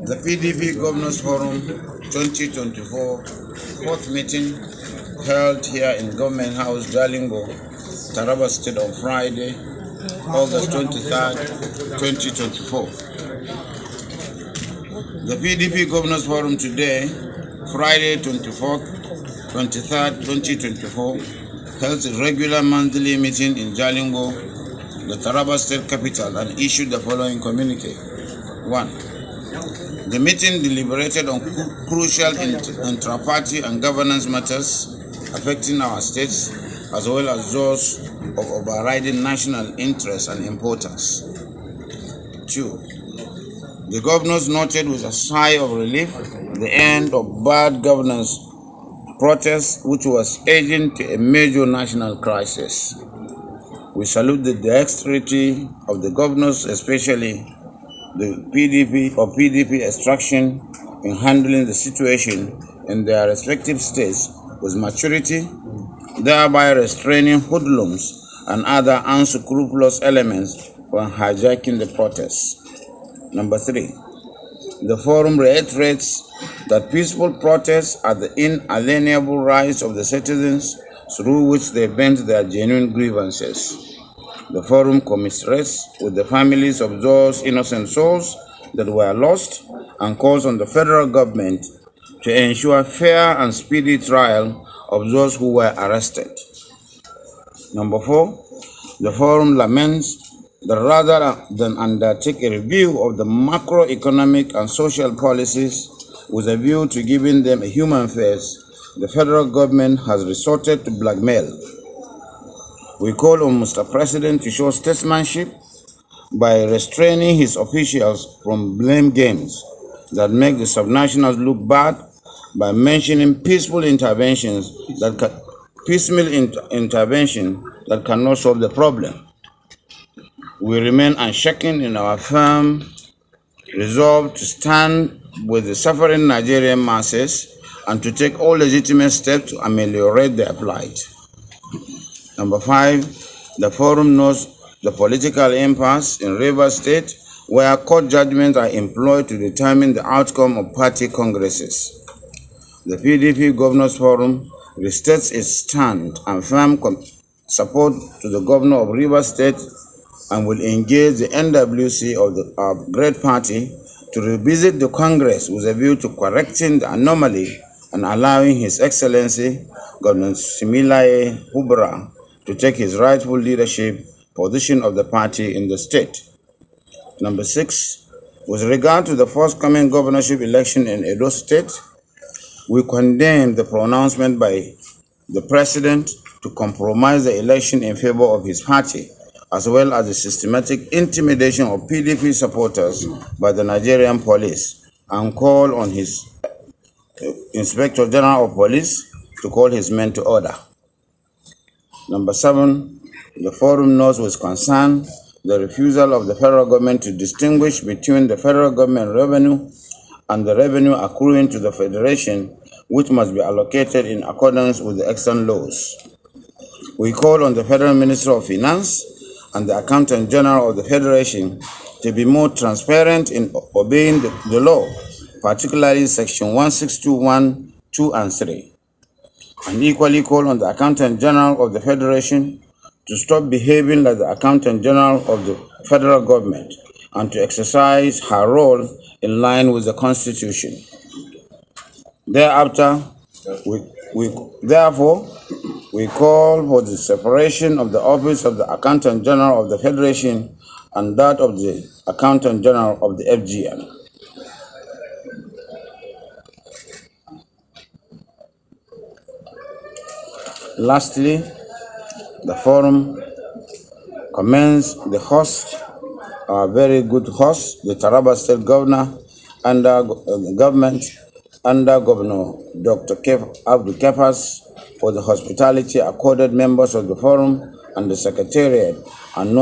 The PDP Governors Forum 2024 fourth meeting held here in Government House, Jalingo, Taraba State on Friday, August 23rd, 2024. The PDP Governors Forum today, Friday 23rd, 2024, held a regular monthly meeting in Jalingo, the Taraba State capital, and issued the following communique. 1. The meeting deliberated on crucial intra-party and governance matters affecting our states, as well as those of overriding national interest and importance. 2. The governors noted with a sigh of relief the end of bad governance protest, which was aging to a major national crisis. We salute the dexterity of the governors, especially the PDP extraction, in handling the situation in their respective states with maturity, thereby restraining hoodlums and other unscrupulous elements from hijacking the protests. Number 3, the forum reiterates that peaceful protests are the inalienable rights of the citizens through which they vent their genuine grievances. The forum commiserates with the families of those innocent souls that were lost and calls on the federal government to ensure fair and speedy trial of those who were arrested. Number 4, the forum laments that rather than undertake a review of the macroeconomic and social policies with a view to giving them a human face, the federal government has resorted to blackmail. We call on Mr. President to show statesmanship by restraining his officials from blame games that make the subnationals look bad by mentioning piecemeal intervention that cannot solve the problem. We remain unshaken in our firm resolve to stand with the suffering Nigerian masses and to take all legitimate steps to ameliorate their plight. Number 5, the forum notes the political impasse in Rivers State, where court judgments are employed to determine the outcome of party congresses. The PDP Governors Forum restates its stand and firm support to the governor of Rivers State and will engage the NWC of the Great Party to revisit the Congress with a view to correcting the anomaly and allowing His Excellency Governor Fubara to take his rightful leadership position of the party in the state. Number 6, with regard to the forthcoming governorship election in Edo State, we condemn the pronouncement by the president to compromise the election in favor of his party, as well as the systematic intimidation of PDP supporters by the Nigerian police, and call on his Inspector General of Police to call his men to order. Number 7, the forum notes with concern the refusal of the federal government to distinguish between the federal government revenue and the revenue accruing to the federation, which must be allocated in accordance with the extant laws. We call on the Federal Minister of Finance and the Accountant General of the Federation to be more transparent in obeying the law, particularly Section 1621, 2 and 3. And equally call on the Accountant General of the Federation to stop behaving like the Accountant General of the federal government and to exercise her role in line with the Constitution. Thereafter, we call for the separation of the office of the Accountant General of the Federation and that of the Accountant General of the FGM. Lastly, the forum commends the host, our very good host, the Taraba State Governor, under government, under Governor Dr. Abdul Kepas, for the hospitality accorded members of the forum and the Secretariat, and